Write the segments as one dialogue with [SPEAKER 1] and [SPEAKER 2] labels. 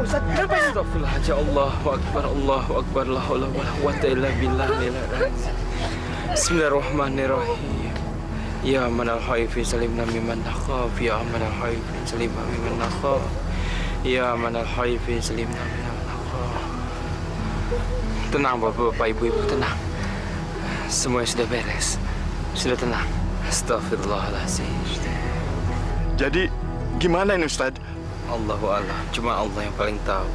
[SPEAKER 1] Ustaz? Kenapa ini?
[SPEAKER 2] Astagfirullahaladzim. Allahu Akbar, Allahu Akbar. La haula wala quwwata illa billah. Bismillahirrahmanirrahim. Ya manal khaifi salimna mimman nakhaf. Ya manal khaifi salimna mimman nakhaf. Ya manal khaifi salimna mimman nakhaf. Tenang Bapak, Ibu, tenang. Semuanya sudah beres. Sudah tenang. Astagfirullahaladzim.
[SPEAKER 1] Jadi, gimana ini Ustaz?
[SPEAKER 2] Allahu a'lam. Cuma Allah yang paling tahu.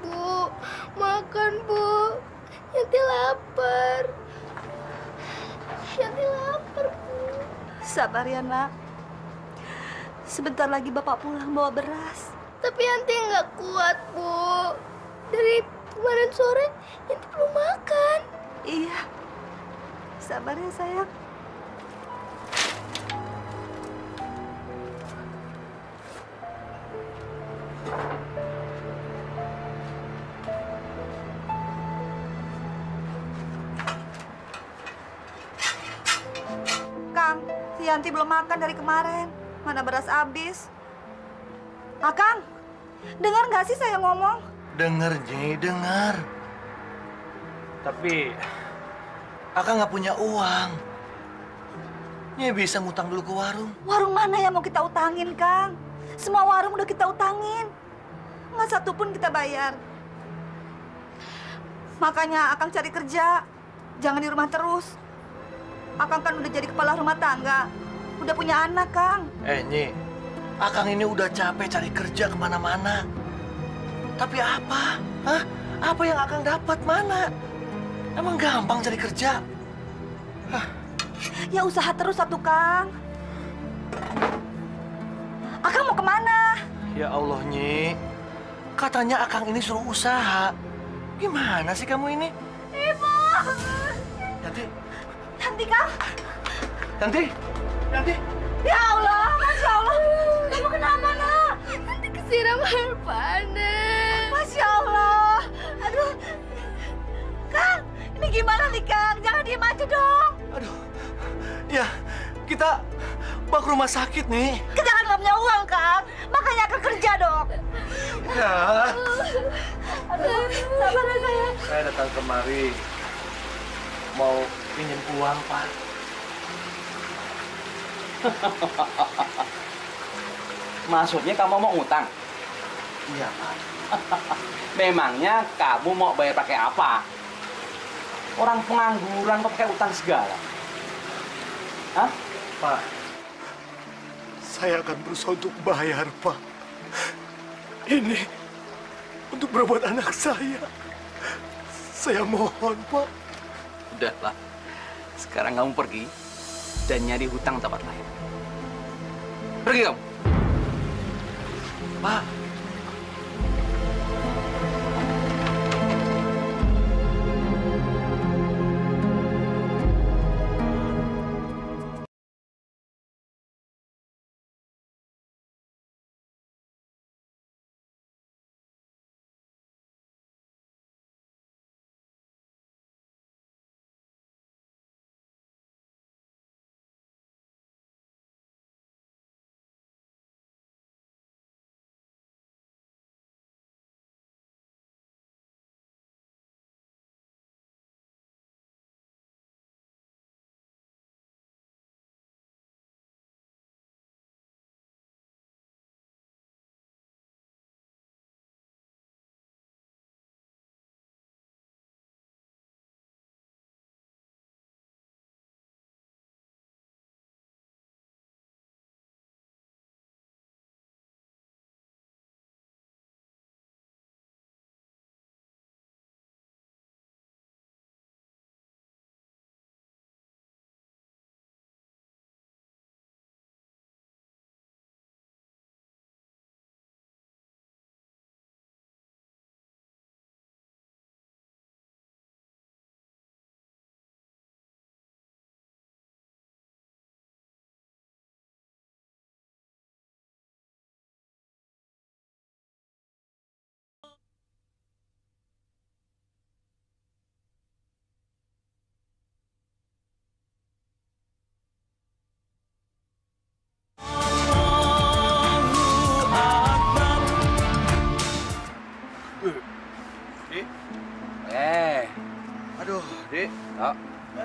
[SPEAKER 3] Bu, makan Bu. Yanti lapar. Yanti lapar Bu.
[SPEAKER 4] Sabar ya nak. Sebentar lagi bapak pulang bawa beras.
[SPEAKER 3] Tapi Yanti nggak kuat Bu. Dari kemarin sore Yanti belum makan.
[SPEAKER 4] Iya. Sabar ya sayang. Kang, si Yanti belum makan dari kemarin. Mana beras habis. Akang, dengar nggak sih saya ngomong?
[SPEAKER 5] Dengar, Nyi, dengar. Tapi Akang nggak punya uang. Nyi bisa ngutang dulu ke warung.
[SPEAKER 4] Warung mana yang mau kita utangin, Kang? Semua warung udah kita utangin. Nggak satu pun kita bayar. Makanya Akang cari kerja. Jangan di rumah terus. Akang kan udah jadi kepala rumah tangga. Udah punya anak, Kang.
[SPEAKER 5] Nyi, Akang ini udah capek cari kerja kemana-mana. Tapi apa? Hah? Apa yang Akang dapat mana? Emang gampang cari kerja? Hah?
[SPEAKER 4] Ya usaha terus satu, Kang. Akang mau kemana?
[SPEAKER 5] Ya Allah, Nyi. Katanya Akang ini suruh usaha. Gimana sih kamu ini?
[SPEAKER 4] Ibu!
[SPEAKER 5] Yanti,
[SPEAKER 4] Yanti, Kang.
[SPEAKER 5] Yanti, Yanti.
[SPEAKER 4] Ya Allah, Masya Allah. Kamu kenapa, nak?
[SPEAKER 3] Nanti kesiram air panas.
[SPEAKER 4] Masya Allah. Aduh. Kang, ini gimana nih, Kang? Jangan diem aja dong.
[SPEAKER 5] Aduh, ya kita bawa ke rumah sakit nih.
[SPEAKER 4] Kita kan nggak punya uang, Kang. Makanya Kang kerja dong.
[SPEAKER 5] Ya.
[SPEAKER 4] Aduh, sabar ya, sayang.
[SPEAKER 5] Saya datang kemari mau pinjam uang, Pak.
[SPEAKER 6] Maksudnya kamu mau ngutang?
[SPEAKER 5] Iya, Pak.
[SPEAKER 6] Memangnya kamu mau bayar pakai apa? Orang pengangguran kok pakai utang segala? Hah?
[SPEAKER 1] Pak, saya akan berusaha untuk bayar, Pak. Ini untuk berobat anak saya. Saya mohon, Pak.
[SPEAKER 6] Udahlah. Sekarang kamu pergi dan nyari hutang tempat lain. Pergi kamu.
[SPEAKER 5] Pak,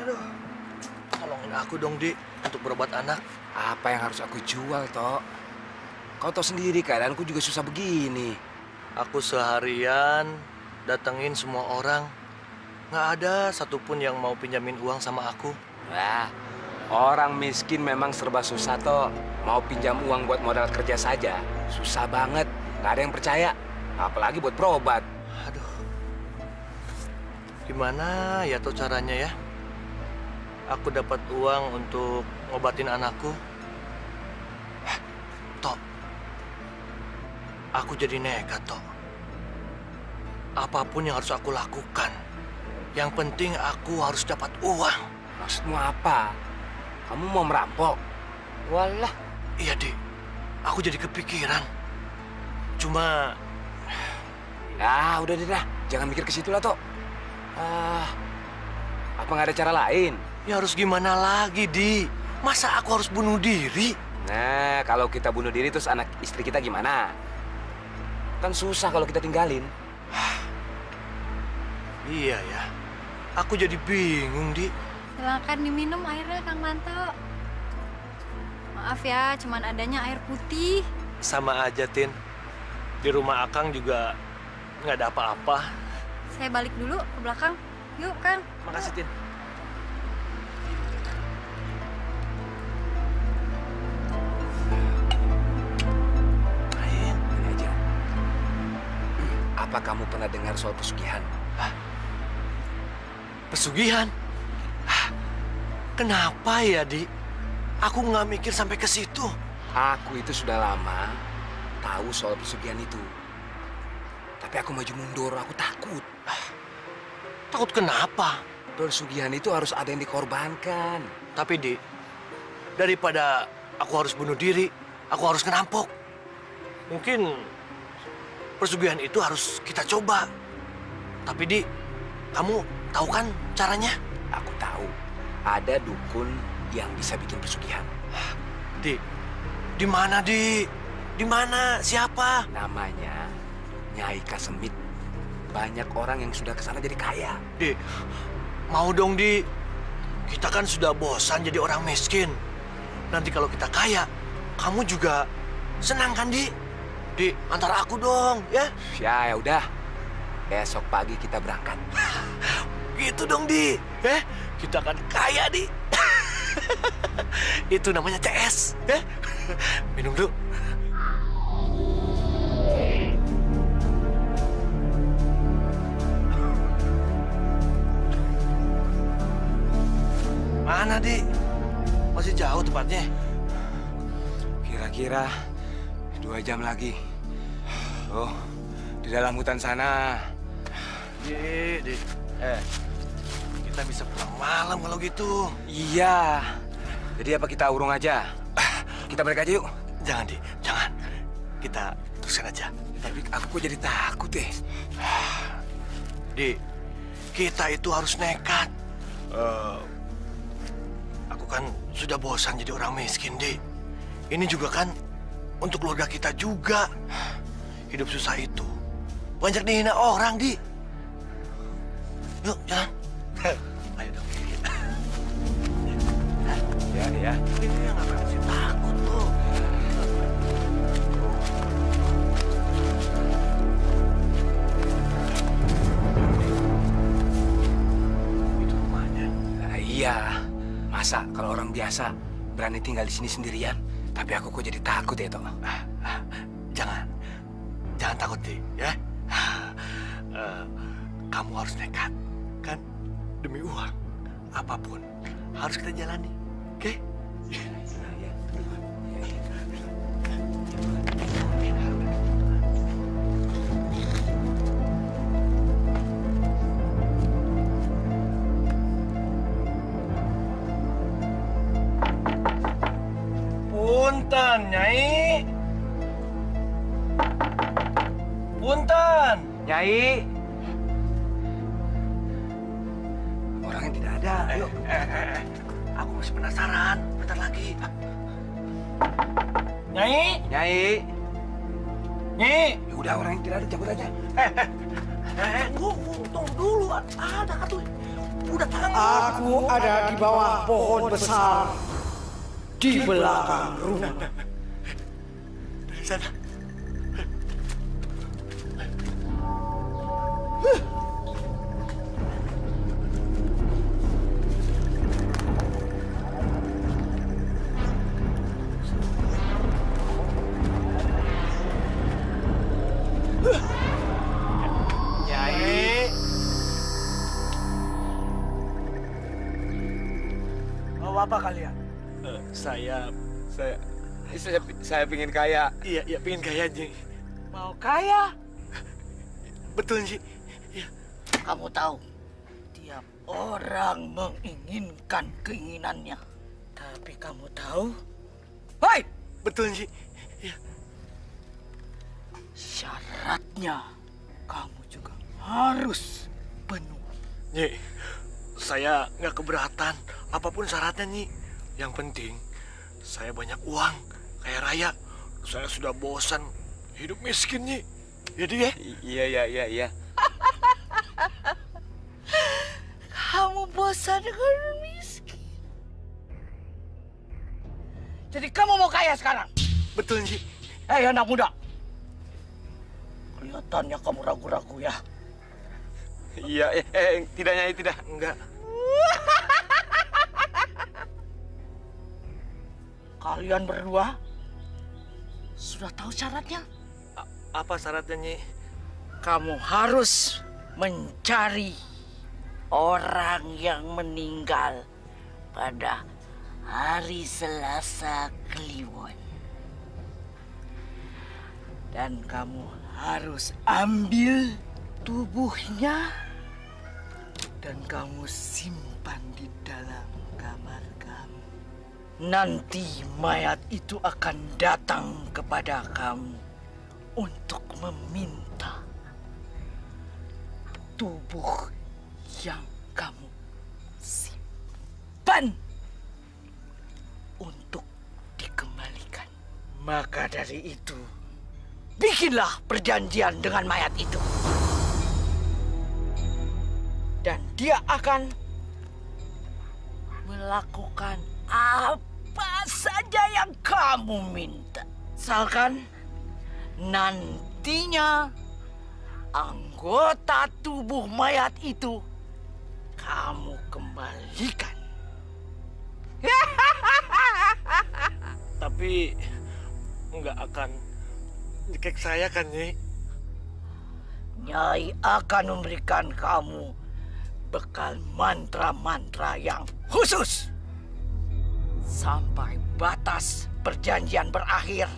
[SPEAKER 5] Aduh, tolongin aku dong, Dik, untuk berobat anak.
[SPEAKER 7] Apa yang harus aku jual, Tok? Kau tahu sendiri keadaanku juga susah begini.
[SPEAKER 5] Aku seharian datengin semua orang. Nggak ada satupun yang mau pinjamin uang sama aku.
[SPEAKER 7] Wah, orang miskin memang serba susah, Tok. Mau pinjam uang buat modal kerja saja, susah banget. Nggak ada yang percaya, apalagi buat berobat.
[SPEAKER 5] Aduh, gimana ya tuh caranya ya? Aku dapat uang untuk ngobatin anakku. Tok, aku jadi nekat, Tok. Apapun yang harus aku lakukan, yang penting aku harus dapat uang.
[SPEAKER 7] Maksudmu apa? Kamu mau merampok? Walah.
[SPEAKER 5] Iya, Dik. Aku jadi kepikiran. Cuma...
[SPEAKER 7] Ya, udah deh dah. Jangan mikir ke situ lah, Tok. Apa nggak ada cara lain?
[SPEAKER 5] Ya harus gimana lagi, Di? Masa aku harus bunuh diri?
[SPEAKER 7] Nah, kalau kita bunuh diri terus anak istri kita gimana? Kan susah kalau kita tinggalin.
[SPEAKER 5] Iya ya. Aku jadi bingung, Di.
[SPEAKER 8] Silakan diminum airnya, Kang Manto. Maaf ya, cuman adanya air putih.
[SPEAKER 5] Sama aja, Tin. Di rumah Akang juga nggak ada apa-apa.
[SPEAKER 8] Saya balik dulu ke belakang. Yuk, Kang.
[SPEAKER 5] Makasih, Tin.
[SPEAKER 7] Main aja. Apa kamu pernah dengar soal pesugihan?
[SPEAKER 5] Pesugihan? Kenapa ya, Di? Aku nggak mikir sampai ke situ.
[SPEAKER 7] Aku itu sudah lama tahu soal pesugihan itu. Tapi aku maju mundur, aku takut.
[SPEAKER 5] Takut kenapa?
[SPEAKER 7] Pesugihan itu harus ada yang dikorbankan.
[SPEAKER 5] Tapi, Di, daripada aku harus bunuh diri, aku harus ngerampok. Mungkin pesugihan itu harus kita coba. Tapi, Di, kamu tahu kan caranya?
[SPEAKER 7] Aku tahu. Ada dukun yang bisa bikin pesugihan.
[SPEAKER 5] Di mana, Di? Di mana? Siapa?
[SPEAKER 7] Namanya Nyai Kasemit. Banyak orang yang sudah kesana jadi kaya.
[SPEAKER 5] Di, mau dong, Di. Kita kan sudah bosan jadi orang miskin. Nanti kalau kita kaya, kamu juga senang kan, Di? Di, antar aku dong, ya?
[SPEAKER 7] Ya udah. Besok pagi kita berangkat.
[SPEAKER 5] Gitu dong, Di. Kita akan kaya, Di. Itu namanya CS, ya? Minum dulu. Mana, Di? Masih jauh tempatnya?
[SPEAKER 7] Kira-kira 2 jam lagi. Oh, di dalam hutan sana.
[SPEAKER 5] Di. Kita bisa pulang malam kalau gitu.
[SPEAKER 7] Iya. Jadi apa kita urung aja? Kita balik aja yuk.
[SPEAKER 5] Jangan, Di. Jangan. Kita teruskan aja.
[SPEAKER 7] Tapi aku kok jadi takut deh.
[SPEAKER 5] Di, kita itu harus nekat. Aku kan sudah bosan jadi orang miskin, Di. Ini juga kan untuk keluarga kita juga. Hidup susah itu banyak dihina orang, Di. Yuk, jalan. Ayo dong.
[SPEAKER 7] Ya.
[SPEAKER 5] Ini ngapain sih takut tuh? Itu rumahnya.
[SPEAKER 7] Nah, iya. Masa kalau orang biasa berani tinggal di sini sendirian? Tapi aku kok jadi takut ya, Tok.
[SPEAKER 5] Jangan takut, Di, ya. Kamu harus nekat, kan? Demi uang, apapun harus kita jalani, oke? Punten, Nyai. Punten.
[SPEAKER 7] Nyai. Orangnya tidak ada. Ayo.
[SPEAKER 5] Aku masih penasaran. Bentar lagi. Nyai.
[SPEAKER 7] Nyai.
[SPEAKER 5] Nyai.
[SPEAKER 7] Ya udah, orangnya tidak ada, cabut aja.
[SPEAKER 5] Tunggu dulu. Ada tuh. Udah tangguh.
[SPEAKER 9] Aku ada di bawah pohon besar di belakang rumah.
[SPEAKER 1] Dari sana.
[SPEAKER 5] Nyai. Mau apa kalian?
[SPEAKER 1] Saya
[SPEAKER 7] pingin kaya.
[SPEAKER 1] iya pengen kaya, Ji.
[SPEAKER 5] Mau kaya?
[SPEAKER 1] Betul, Ji.
[SPEAKER 9] Kamu tahu, tiap orang menginginkan keinginannya. Tapi kamu tahu,
[SPEAKER 5] Hei!
[SPEAKER 1] Betul, Ji.
[SPEAKER 9] syaratnya kamu juga harus penuhi.
[SPEAKER 1] Nyi, saya nggak keberatan apapun syaratnya, Nyi. Yang penting saya banyak uang, kaya raya. Saya sudah bosan hidup miskin, Nyi. Jadi ya?
[SPEAKER 7] Iya.
[SPEAKER 9] Kamu bosan dengan miskin. Jadi kamu mau kaya sekarang?
[SPEAKER 1] Betul, Nyi.
[SPEAKER 9] Hei anak muda, kelihatannya kamu ragu-ragu ya.
[SPEAKER 7] Iya, tidak Nyai, tidak.
[SPEAKER 1] Enggak.
[SPEAKER 9] Kalian berdua sudah tahu syaratnya?
[SPEAKER 1] Apa syaratnya, Nyi?
[SPEAKER 9] Kamu harus mencari orang yang meninggal pada hari Selasa Kliwon. Dan kamu harus ambil tubuhnya dan kamu simpan di dalam kamar kamu. Nanti mayat itu akan datang kepada kamu untuk meminta tubuh yang kamu simpan untuk dikembalikan. Maka dari itu, bikinlah perjanjian dengan mayat itu. Dan dia akan melakukan apa saja yang kamu minta. Misalkan nantinya anggota tubuh mayat itu kamu kembalikan.
[SPEAKER 1] Tapi nggak akan nyekek saya kan, Nyi?
[SPEAKER 9] Nyai akan memberikan kamu bekal mantra-mantra yang khusus sampai batas perjanjian berakhir.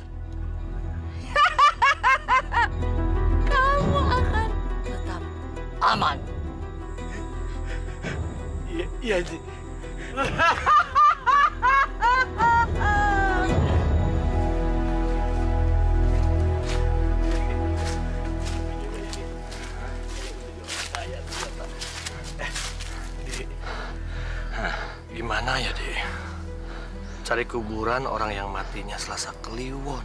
[SPEAKER 9] Kamu akan tetap aman.
[SPEAKER 1] Iya, Nyi. Gimana ya, Dek? Cari kuburan orang yang matinya Selasa Kliwon.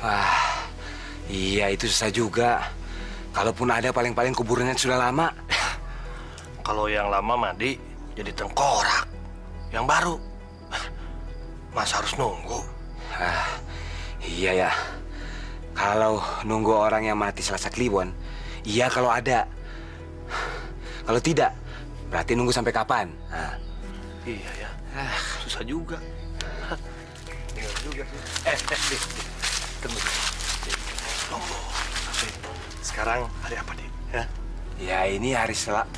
[SPEAKER 7] Wah, iya itu susah juga. Kalaupun ada paling-paling kuburannya sudah lama.
[SPEAKER 1] Kalau yang lama mati jadi tengkorak. Yang baru, masa harus nunggu?
[SPEAKER 7] Iya ya. Kalau nunggu orang yang mati Selasa Kliwon, iya kalau ada. Kalau tidak, berarti nunggu sampai kapan?
[SPEAKER 1] Iya ya, susah juga. Benar juga sih. Dik. Tunggu. Tunggu. Sekarang hari apa, Dik?
[SPEAKER 7] Ya ini hari Selasa.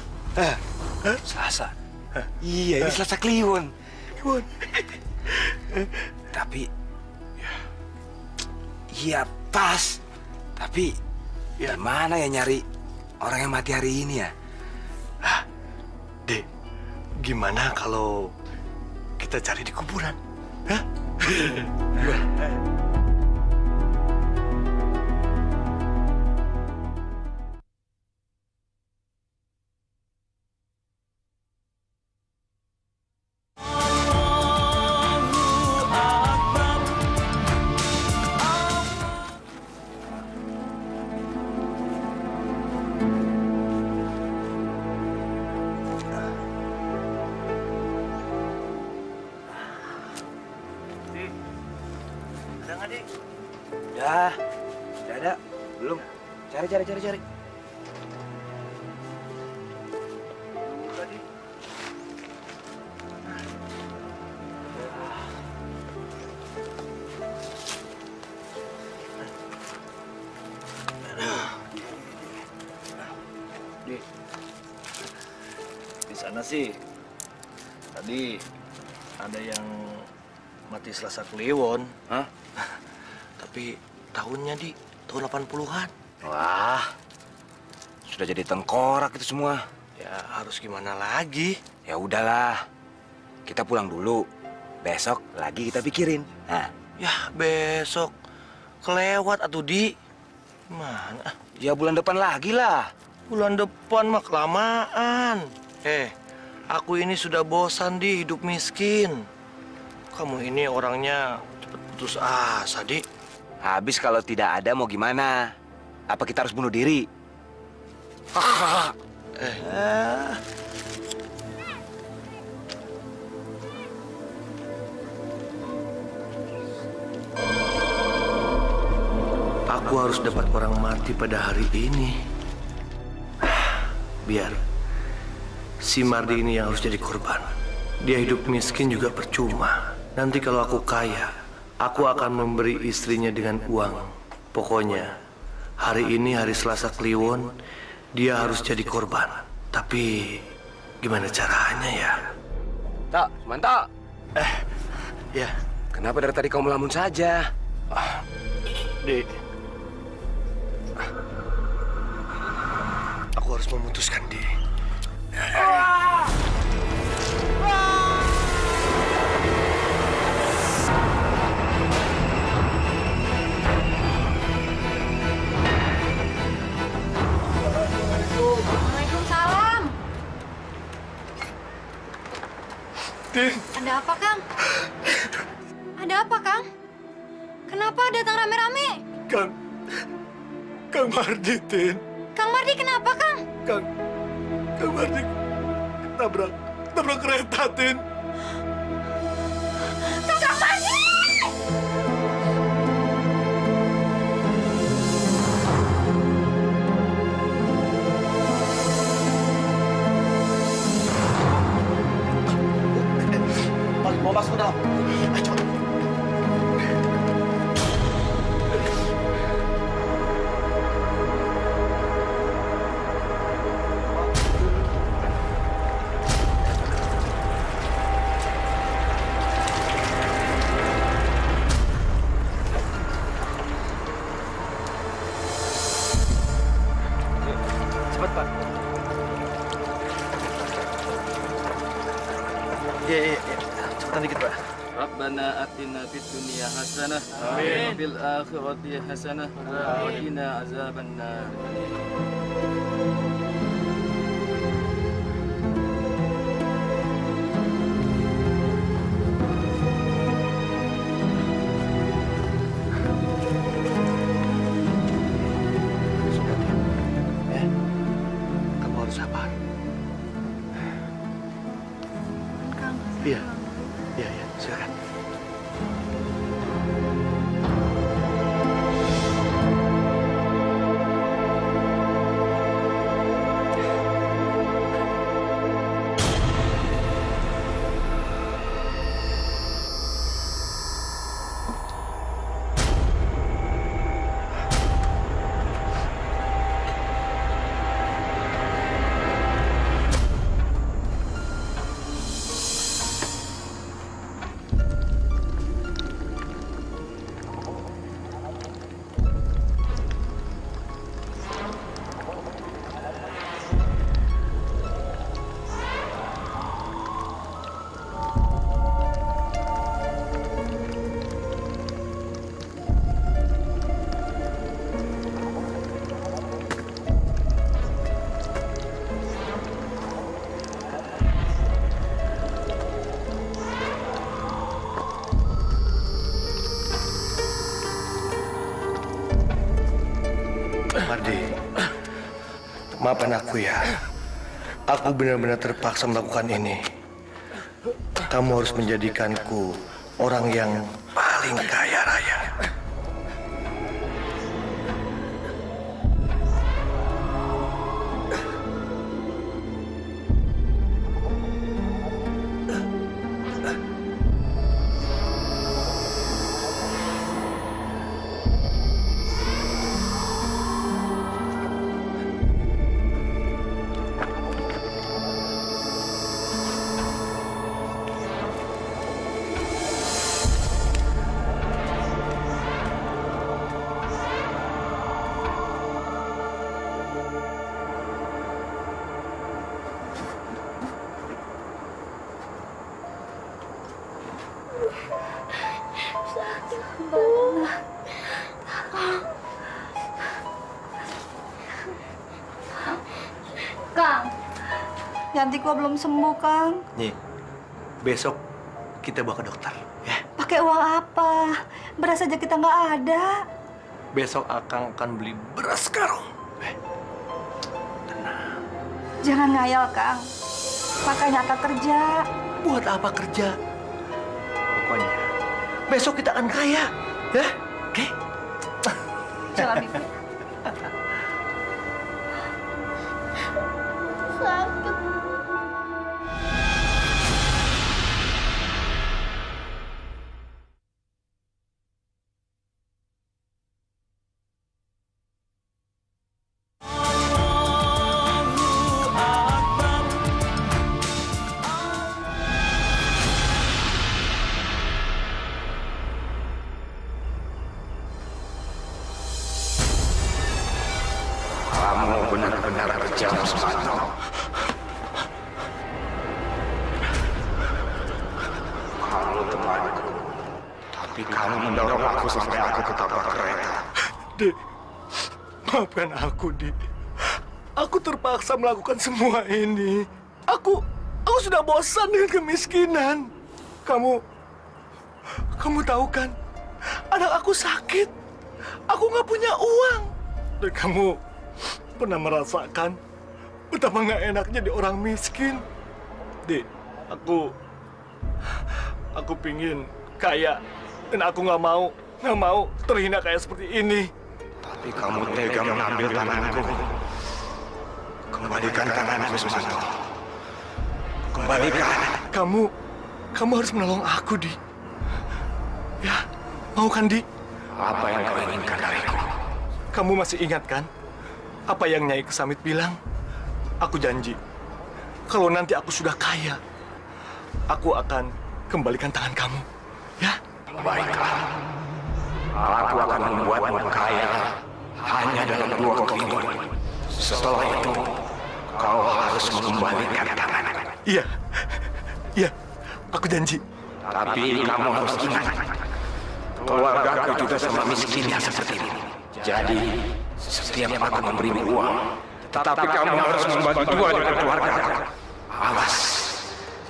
[SPEAKER 7] Iya, ini Selasa Kliwon. Tapi, iya pas. Tapi, gimana ya nyari orang yang mati hari ini ya?
[SPEAKER 1] Dek, gimana kalau kita cari di kuburan?
[SPEAKER 7] Belum. Cari.
[SPEAKER 5] Di sana sih tadi ada yang mati Selasa Kliwon.
[SPEAKER 7] Hah?
[SPEAKER 5] Tapi tahunnya tahun 80-an.
[SPEAKER 7] Wah, sudah jadi tengkorak itu semua.
[SPEAKER 5] Ya harus gimana lagi?
[SPEAKER 7] Ya udahlah, kita pulang dulu. Besok lagi kita pikirin. Nah,
[SPEAKER 5] Ya besok kelewat atuh Di. Mana?
[SPEAKER 7] ya bulan depan lagi lah.
[SPEAKER 5] Bulan depan mah kelamaan. Aku ini sudah bosan Di hidup miskin. Kamu ini orangnya cepet putus asa Di.
[SPEAKER 7] Habis kalau tidak ada mau gimana? Apa kita harus bunuh diri?
[SPEAKER 5] Aku harus dapat orang mati pada hari ini. Biar si Mardi ini yang harus jadi korban. Dia hidup miskin juga percuma. Nanti kalau aku kaya, aku akan memberi istrinya dengan uang. Pokoknya, hari ini hari Selasa Kliwon, dia harus jadi korban. Tapi, gimana caranya ya?
[SPEAKER 7] Tak, mantap.
[SPEAKER 5] Ya,
[SPEAKER 7] Kenapa dari tadi kau melamun saja?
[SPEAKER 5] Di. Aku harus memutuskan, Di.
[SPEAKER 8] Waalaikumsalam.
[SPEAKER 1] Tin,
[SPEAKER 8] Ada apa, Kang? Ada apa, Kang? Kenapa datang rame-rame?
[SPEAKER 1] Kang Mardi, Tin.
[SPEAKER 8] Kang Mardi kenapa, Kang?
[SPEAKER 1] Kang Mardi tabrak kereta, Tin.
[SPEAKER 8] Kang Mardi!
[SPEAKER 5] Mau masuk ke dalam. Ayo, cepat.
[SPEAKER 7] Cepat, Pak.
[SPEAKER 5] Iya. Cepetan dikit, Pak.
[SPEAKER 2] Rabbana atina fid dunya hasanah wa fil akhirati hasanah wa qina azabannar.
[SPEAKER 5] Kamu harus sabar.
[SPEAKER 8] Kang.
[SPEAKER 5] Iya, silakan. Mardi, maafkan aku ya. Aku benar-benar terpaksa melakukan ini. Kamu harus menjadikanku orang yang paling kaya raya.
[SPEAKER 4] Yanti gua belum sembuh, Kang.
[SPEAKER 5] Nyi, besok kita bawa ke dokter, ya.
[SPEAKER 4] Pakai uang apa? Beras aja kita nggak ada.
[SPEAKER 5] Besok Akang akan beli beras karung. Tenang.
[SPEAKER 4] Jangan ngayal, Kang. Makanya Akang kerja.
[SPEAKER 5] Buat apa kerja? Pokoknya besok kita akan kaya, ya? Oke?
[SPEAKER 4] Jalan Ibu.
[SPEAKER 3] Sakit.
[SPEAKER 7] Kamu benar-benar kejam, Sumanto. Kamu temanku, tapi kamu mendorong aku sampai aku ketabrak kereta.
[SPEAKER 1] Dek, maafkan aku, Dek. Aku terpaksa melakukan semua ini. Aku sudah bosan dengan kemiskinan. Kamu tahu kan, anak aku sakit. Aku nggak punya uang. Dan kamu pernah merasakan betapa nggak enaknya di orang miskin. Dek, aku pingin kaya. Dan aku nggak mau terhina kayak seperti ini.
[SPEAKER 7] Tapi kamu tega mengambil tanganku. Kembalikan tanganku, Sumanto. Kembalikan.
[SPEAKER 1] Kamu harus menolong aku, Di. Ya, mau kan, Di?
[SPEAKER 7] Apa yang kau inginkan dariku?
[SPEAKER 1] Kamu masih ingat kan? Apa yang Nyai Kesamit bilang? Aku janji, kalau nanti aku sudah kaya, aku akan kembalikan tangan kamu. Ya?
[SPEAKER 7] Baiklah. Aku akan membuatmu kaya hanya dalam 2 keinginan. Setelah itu, kau harus mengembalikan tanganku.
[SPEAKER 1] Iya, aku janji.
[SPEAKER 7] Tapi kamu harus ingat, keluargaku juga sama miskinnya seperti ini. Jadi, setiap aku memberimu uang, tetapi kamu harus membagi 2 dengan keluargaku. Awas,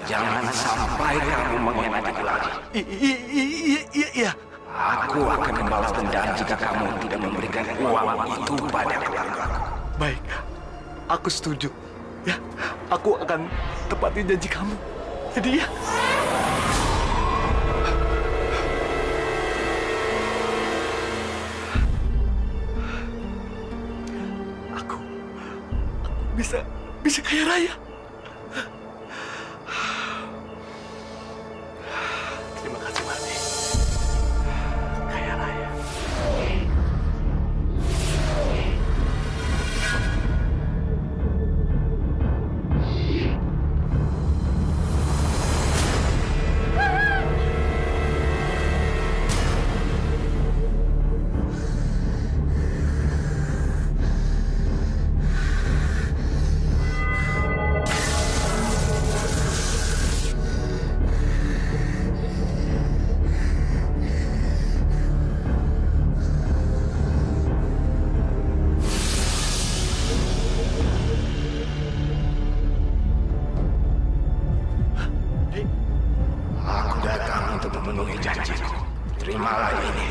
[SPEAKER 7] jangan sampai kamu mengkhianatiku lagi.
[SPEAKER 1] Iya.
[SPEAKER 7] Aku akan membalas dendam jika kamu tidak memberikan uang itu pada keluargaku.
[SPEAKER 1] Baik, aku setuju. Ya, aku akan tepati janji kamu. Jadi ya. Aku bisa kaya raya. Terima kasih, Marni. Kaya raya.
[SPEAKER 7] Aku datang untuk memenuhi janjiku. Terimalah ini.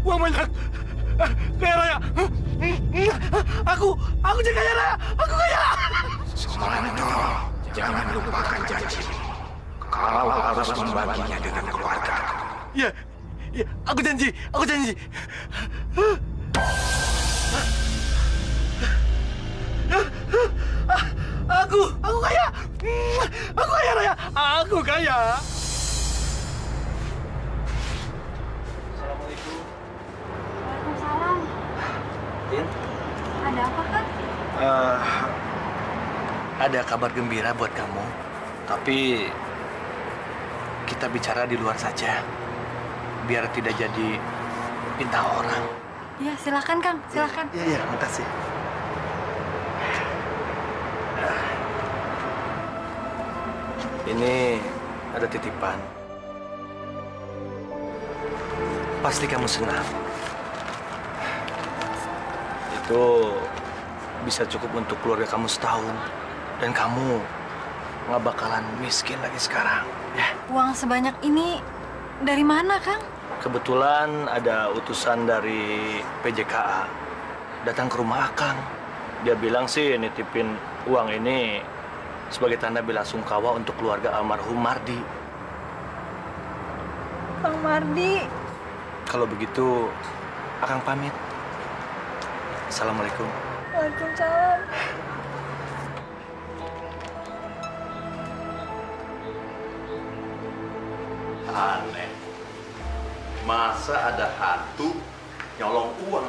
[SPEAKER 1] Uang banyak. Kaya raya. Aku jadi kaya raya. Aku kaya.
[SPEAKER 7] Sumanto, jangan lupakan janjimu. Kau harus membaginya dengan keluargaku.
[SPEAKER 1] Iya. Aku janji. Aku kaya. Aku kaya raya. Aku kaya.
[SPEAKER 8] Waalaikumsalam.
[SPEAKER 5] Din,
[SPEAKER 8] Ada apa, Kang?
[SPEAKER 5] ada kabar gembira buat kamu. Tapi kita bicara di luar saja. Biar tidak jadi pinta orang.
[SPEAKER 8] Iya, silakan, Kang. Silakan.
[SPEAKER 5] Iya, makasih. Ini ada titipan. Pasti kamu senang itu bisa cukup untuk keluarga kamu setahun. Dan kamu nggak bakalan miskin lagi sekarang, ya.
[SPEAKER 8] Uang sebanyak ini dari mana, Kang?
[SPEAKER 5] Kebetulan ada utusan dari PJKA datang ke rumah Akang. Dia bilang sih nitipin uang ini sebagai tanda bela sungkawa untuk keluarga almarhum Mardi.
[SPEAKER 8] Kang Mardi.
[SPEAKER 5] Kalau begitu, Akang pamit. Assalamualaikum.
[SPEAKER 8] Waalaikumsalam.
[SPEAKER 10] Aneh. Masa ada hantu nyolong uang?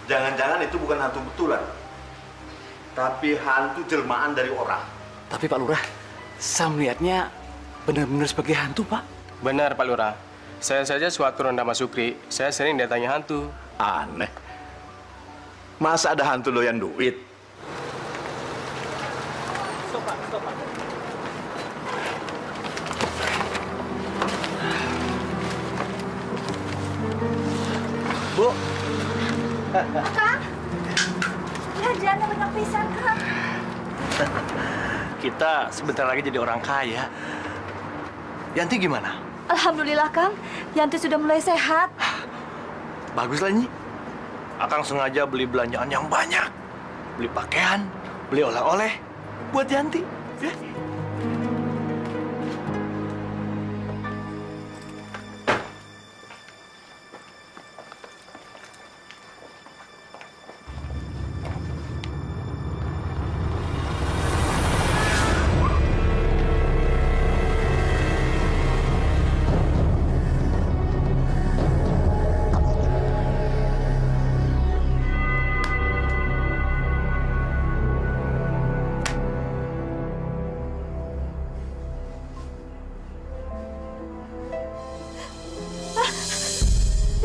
[SPEAKER 10] Jangan-jangan itu bukan hantu betulan, tapi hantu jelmaan dari orang.
[SPEAKER 6] Tapi Pak Lurah, saya melihatnya benar-benar sebagai hantu, Pak.
[SPEAKER 2] Benar, Pak Lurah. Saya saja sewaktu ronda Mas Sukri, saya sering datangi hantu.
[SPEAKER 10] Aneh. Masa ada hantu doyan duit?
[SPEAKER 5] Bu.
[SPEAKER 4] Kang, belanjaannya banyak pisan, Kang.
[SPEAKER 5] Kita sebentar lagi jadi orang kaya. Yanti gimana?
[SPEAKER 4] Alhamdulillah, Kang. Yanti sudah mulai sehat.
[SPEAKER 5] Bagus lah, Nyi. Akang sengaja beli belanjaan yang banyak. Beli pakaian, beli oleh-oleh buat Yanti. Ya.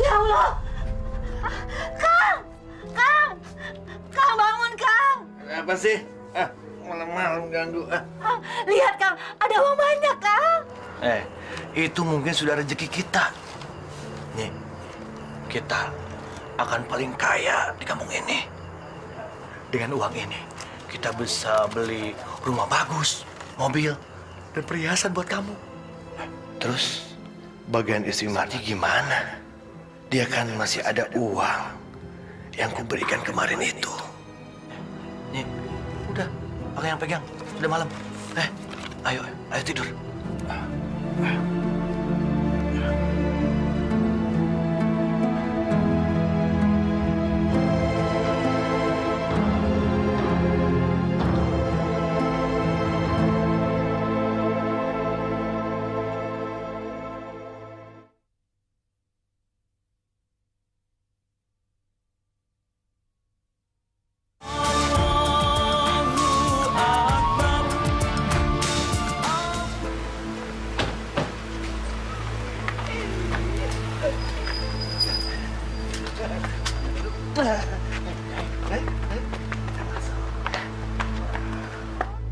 [SPEAKER 4] Ya Allah! Kang! Kang! Kang, bangun, Kang!
[SPEAKER 10] Apa sih? Malam-malam ganggu.
[SPEAKER 4] Kang, lihat, Kang. Ada uang banyak, Kang.
[SPEAKER 5] Itu mungkin sudah rezeki kita. Nih, kita akan paling kaya di kampung ini. Dengan uang ini, kita bisa beli rumah bagus, mobil, dan perhiasan buat kamu. Terus, bagian istri Mardi gimana? Dia kan masih ada uang yang kuberikan kemarin itu. Nih, udah, aku yang pegang. Udah malam. Ayo tidur.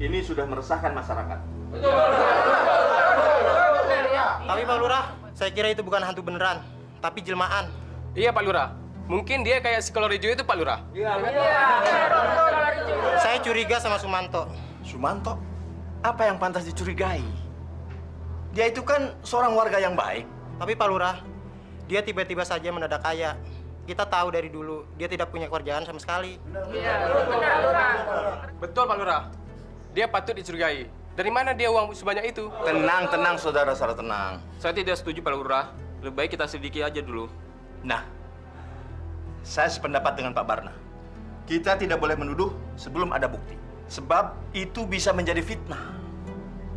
[SPEAKER 10] Ini sudah meresahkan masyarakat.
[SPEAKER 11] Tapi Pak Lurah, saya kira itu bukan hantu beneran, tapi jelmaan.
[SPEAKER 2] Iya, Pak Lurah. Mungkin dia kayak si Kolor Hijau itu, Pak Lurah.
[SPEAKER 11] Saya curiga sama Sumanto.
[SPEAKER 10] Sumanto? Apa yang pantas dicurigai? Dia itu kan seorang warga yang baik.
[SPEAKER 11] Tapi Pak Lurah, dia tiba-tiba saja mendadak kaya. Kita tahu dari dulu, dia tidak punya kerjaan sama sekali.
[SPEAKER 2] Betul, Pak Lurah. Dia patut dicurigai. Dari mana dia uang sebanyak itu?
[SPEAKER 10] Tenang, saudara-saudara, tenang.
[SPEAKER 2] Saya tidak setuju, Pak Lurah. Lebih baik kita selidiki aja dulu.
[SPEAKER 10] Nah, saya sependapat dengan Pak Barna. Kita tidak boleh menuduh sebelum ada bukti. Sebab itu bisa menjadi fitnah.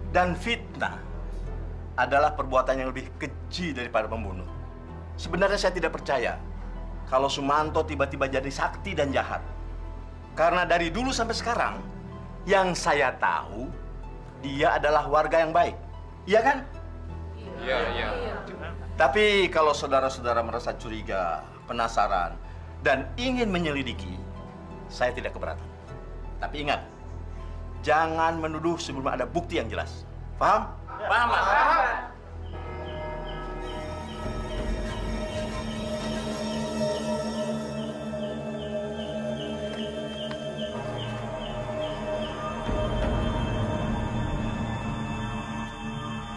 [SPEAKER 10] Dan fitnah adalah perbuatan yang lebih keji daripada membunuh. Sebenarnya saya tidak percaya kalau Sumanto tiba-tiba jadi sakti dan jahat. Karena dari dulu sampai sekarang, yang saya tahu, dia adalah warga yang baik. Iya kan?
[SPEAKER 2] Iya.
[SPEAKER 10] Tapi kalau saudara-saudara merasa curiga, penasaran, dan ingin menyelidiki, saya tidak keberatan. Tapi ingat, jangan menuduh sebelum ada bukti yang jelas. Paham? Paham.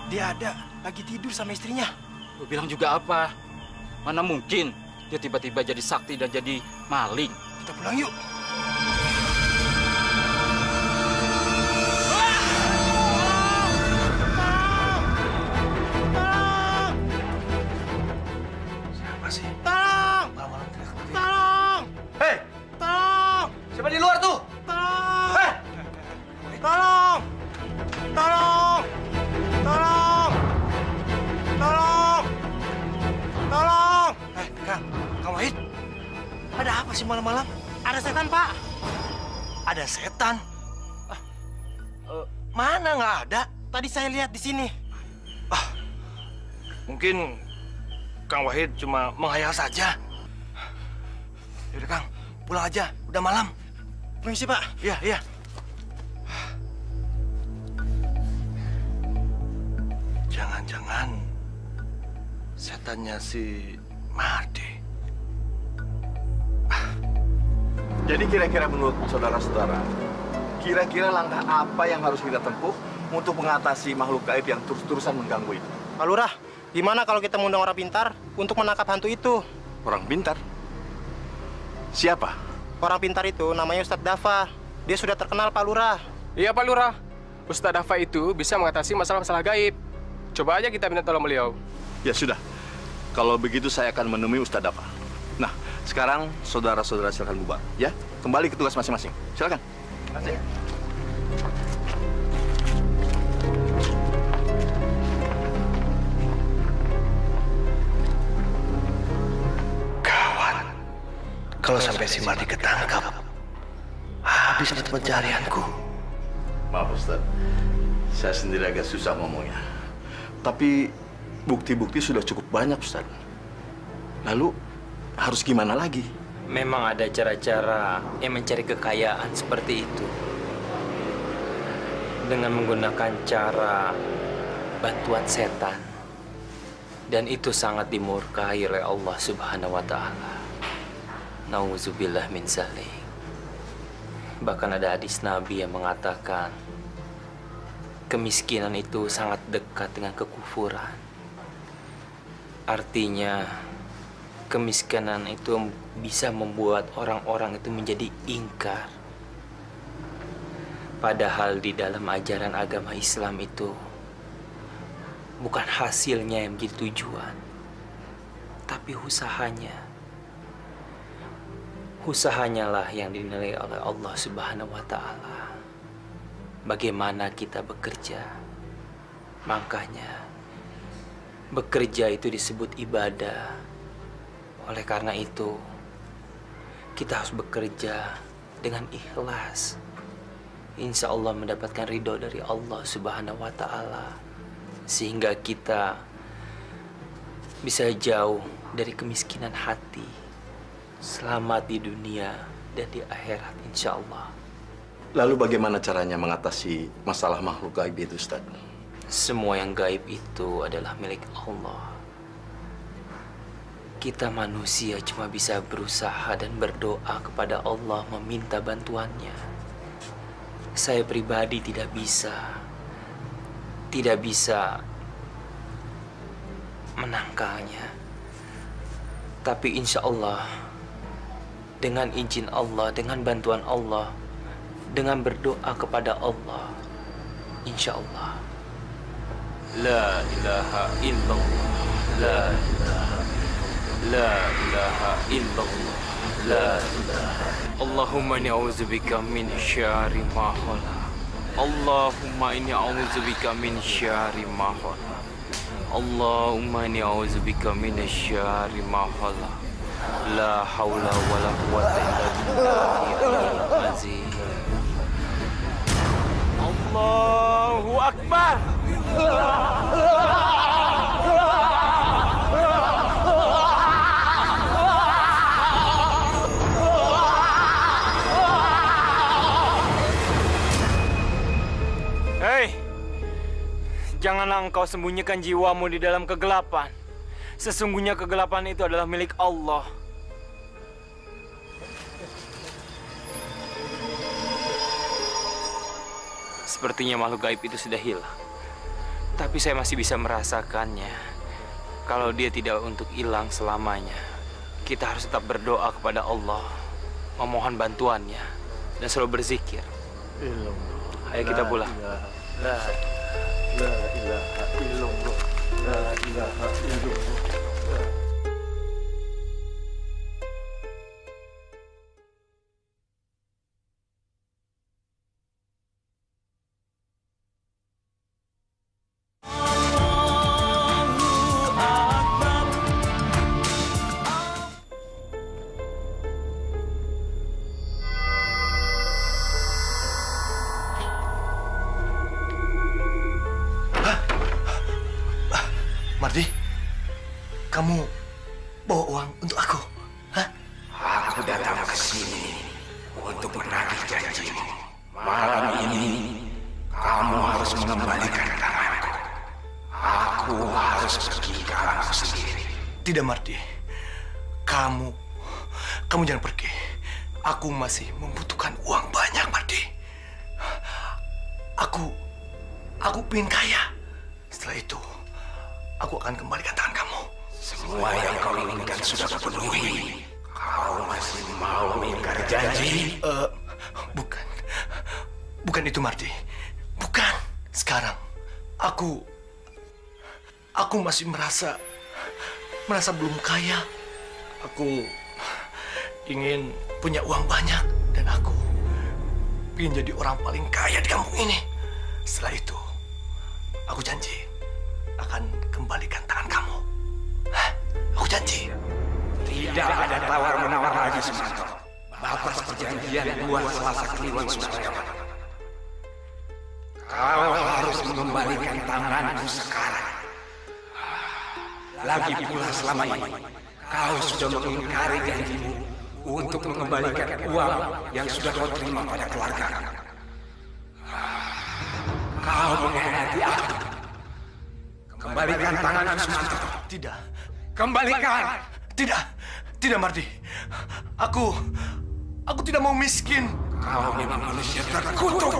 [SPEAKER 11] Dia ada, lagi tidur sama istrinya.
[SPEAKER 6] Lu bilang juga apa? Mana mungkin dia tiba-tiba jadi sakti dan jadi maling.
[SPEAKER 11] Kita pulang yuk.
[SPEAKER 5] Siapa sih?
[SPEAKER 11] Tolong!
[SPEAKER 5] Malam-malam teriak seperti itu.
[SPEAKER 11] Tolong!
[SPEAKER 5] Hei!
[SPEAKER 11] Tolong!
[SPEAKER 5] Siapa di luar tuh?
[SPEAKER 11] Tolong!
[SPEAKER 5] Hei!
[SPEAKER 11] Tolong! Tolong! Tolong! Tolong! Tolong!
[SPEAKER 5] Kang Wahid. Ada apa sih malam-malam?
[SPEAKER 11] Ada setan, Pak.
[SPEAKER 5] Ada setan? Mana nggak ada?
[SPEAKER 11] Tadi saya lihat di sini.
[SPEAKER 5] Mungkin Kang Wahid cuma menghayal saja. Yaudah Kang, pulang aja. Udah malam.
[SPEAKER 11] Permisi, Pak.
[SPEAKER 5] Iya, iya. Jangan-jangan setannya si Mardi.
[SPEAKER 10] Jadi kira-kira menurut saudara-saudara, kira-kira langkah apa yang harus kita tempuh untuk mengatasi makhluk gaib yang terus-terusan mengganggu itu?
[SPEAKER 11] Pak Lurah, gimana kalau kita mengundang orang pintar untuk menangkap hantu itu?
[SPEAKER 10] Orang pintar? Siapa?
[SPEAKER 11] Orang pintar itu namanya Ustadz Dafa. Dia sudah terkenal, Pak Lurah.
[SPEAKER 12] Iya, Pak Lurah. Ustadz Dafa itu bisa mengatasi masalah-masalah gaib. Coba aja kita minta tolong beliau.
[SPEAKER 10] Ya sudah. Kalau begitu saya akan menemui Ustadz Dafa. Nah, sekarang saudara-saudara silakan bubar, ya. Kembali ke tugas masing-masing. Silakan.
[SPEAKER 5] Terima kasih. Gawat. Kalau sampai si Mardi ketangkap, habis mata pencarianku.
[SPEAKER 10] Maaf Ustaz, saya sendiri agak susah ngomongnya. Tapi bukti-bukti sudah cukup banyak Ustaz. Lalu harus gimana lagi?
[SPEAKER 2] Memang ada cara-cara yang mencari kekayaan seperti itu. Dengan menggunakan cara bantuan setan. Dan itu sangat dimurkai oleh Allah Subhanahu wa Ta'ala. Nauzubillah min zalik. Bahkan ada hadis Nabi yang mengatakan kemiskinan itu sangat dekat dengan kekufuran. Artinya kemiskinan itu bisa membuat orang-orang itu menjadi ingkar. Padahal di dalam ajaran agama Islam itu bukan hasilnya yang menjadi tujuan, tapi usahanya. Usahanya lah yang dinilai oleh Allah Subhanahu wa Ta'ala. Bagaimana kita bekerja. Makanya bekerja itu disebut ibadah. Oleh karena itu kita harus bekerja dengan ikhlas. Insya Allah mendapatkan ridho dari Allah Subhanahu wa Ta'ala. Sehingga kita bisa jauh dari kemiskinan hati. Selamat di dunia dan di akhirat insya Allah.
[SPEAKER 10] Lalu bagaimana caranya mengatasi masalah makhluk gaib itu Ustaz?
[SPEAKER 2] Semua yang gaib itu adalah milik Allah. Kita manusia cuma bisa berusaha dan berdoa kepada Allah meminta bantuannya. Saya pribadi tidak bisa menangkalnya. Tapi insya Allah, dengan izin Allah, dengan bantuan Allah, dengan berdoa kepada Allah, insya Allah. La ilaha illallah, la ilaha illallah, la ilaha. Allahumma inni a'udzubika min syarri ma khalaq. Allahumma inni a'udzubika min syarri ma khalaq. Allahumma inni a'udzubika min syarri ma khalaq. La haula wa la quwwata illa billahil azim. Allahu Akbar. Hei, janganlah engkau sembunyikan jiwamu di dalam kegelapan. Sesungguhnya kegelapan itu adalah milik Allah. Sepertinya makhluk gaib itu sudah hilang. Tapi saya masih bisa merasakannya. Kalau dia tidak untuk hilang selamanya, kita harus tetap berdoa kepada Allah, memohon bantuannya, dan selalu berzikir. Ayo kita pulang.
[SPEAKER 5] La ilaha illallah. La ilaha illallah.
[SPEAKER 1] Mardi, kamu bawa uang untuk aku? Hah?
[SPEAKER 7] Aku datang ke sini untuk menagih janjimu. Malam ini kamu harus mengembalikan tanganku. Aku harus pergi ke alamku sendiri.
[SPEAKER 1] Tidak, Mardi. Kamu jangan pergi. Aku masih membutuhkan uang banyak, Mardi. Aku pengen kaya. Setelah itu, aku akan kembalikan tangan kamu.
[SPEAKER 7] Semua yang kau inginkan sudah kupenuhi. Kau masih mau mengingkari janji?
[SPEAKER 1] Bukan itu, Mardi. Bukan. Sekarang, aku masih merasa belum kaya. Aku ingin punya uang banyak dan aku ingin jadi orang paling kaya di kampung ini. Setelah itu, aku janji akan kembalikan tangan kamu. Hah? Aku janji.
[SPEAKER 7] Tidak ada tawar-menawar lagi, Sumanto. Batas perjanjian dua Selasa Kliwon sudah lewat. Kau harus mengembalikan tanganku sekarang. Lagi pula selama ini, kau sudah mengingkari janjimu untuk mengembalikan uang yang sudah kau terima pada keluarga. Kau mengkhianati aku. Kembalikan tanganku, Sumanto.
[SPEAKER 1] Tidak.
[SPEAKER 7] Kembalikan.
[SPEAKER 1] Tidak, Mardi. Aku tidak mau miskin.
[SPEAKER 7] Kau memang manusia terkutuk.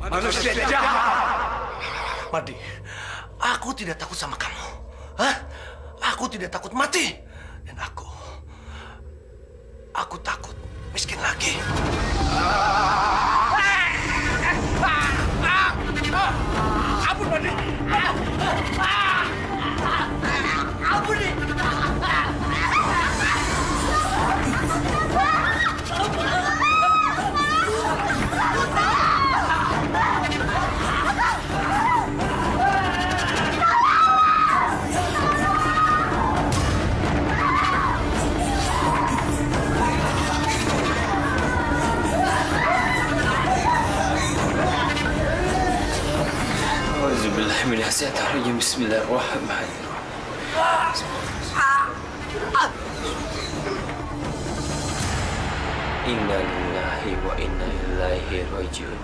[SPEAKER 7] Manusia jahat.
[SPEAKER 1] Mardi, aku tidak takut sama kamu. Hah? Aku tidak takut mati. Dan aku takut miskin lagi. Ampun, Mardi. Ampun, nih.
[SPEAKER 2] Bismillahirrahmanirrahim. Bismillahirrahmanirrahim. Inna lillahi wa inna ilaihi rajiun.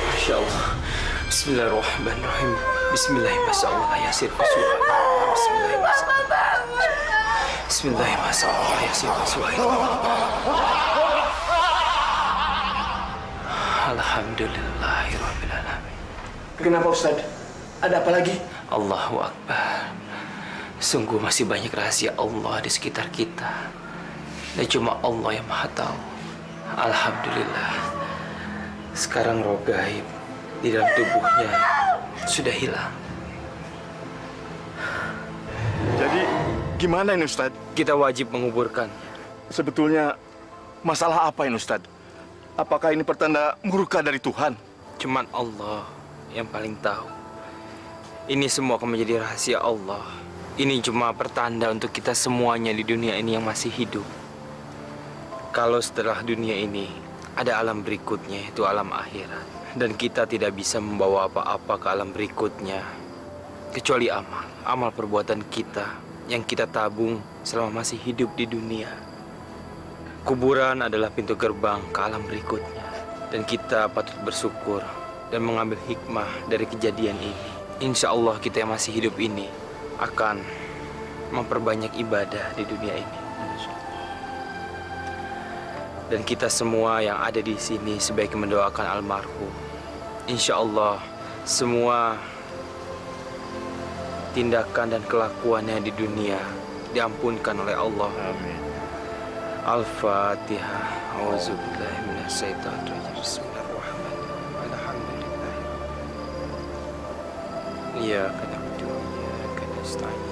[SPEAKER 2] Masya Allah. Bismillahirrahmanirrahim. Bismillahirrahmanirrahim. Yasir Rasulullah. Bismillahirrahmanirrahim. Bismillahirrahmanirrahim. Yasir Rasulullah. Alhamdulillahirabbil alamin.
[SPEAKER 1] Kenapa, Ustaz? Ada apa lagi?
[SPEAKER 2] Allahu Akbar. Sungguh masih banyak rahasia Allah di sekitar kita. Dan cuma Allah yang Maha Tahu. Alhamdulillah. Sekarang roh gaib di dalam tubuhnya sudah hilang.
[SPEAKER 10] Jadi gimana ini, Ustaz?
[SPEAKER 2] Kita wajib menguburkan.
[SPEAKER 10] Sebetulnya masalah apa ini, Ustaz? Apakah ini pertanda murka dari Tuhan?
[SPEAKER 2] Cuman Allah yang paling tahu. Ini semua akan menjadi rahasia Allah. Ini cuma pertanda untuk kita semuanya di dunia ini yang masih hidup. Kalau setelah dunia ini ada alam berikutnya, itu alam akhirat. Dan kita tidak bisa membawa apa-apa ke alam berikutnya kecuali amal perbuatan kita yang kita tabung selama masih hidup di dunia. Kuburan adalah pintu gerbang ke alam berikutnya. Dan kita patut bersyukur dan mengambil hikmah dari kejadian ini. Insya Allah kita yang masih hidup ini akan memperbanyak ibadah di dunia ini. Dan kita semua yang ada di sini sebaiknya mendoakan almarhum. Insya Allah semua tindakan dan kelakuannya di dunia diampunkan oleh Allah.
[SPEAKER 10] Amin.
[SPEAKER 2] Al-Fatihah. Auzubillahi minasyaitonir rajim. Bismillahirrahmanirrahim. Alhamdulillah. Iyyaka na'budu wa iyyaka nasta'in.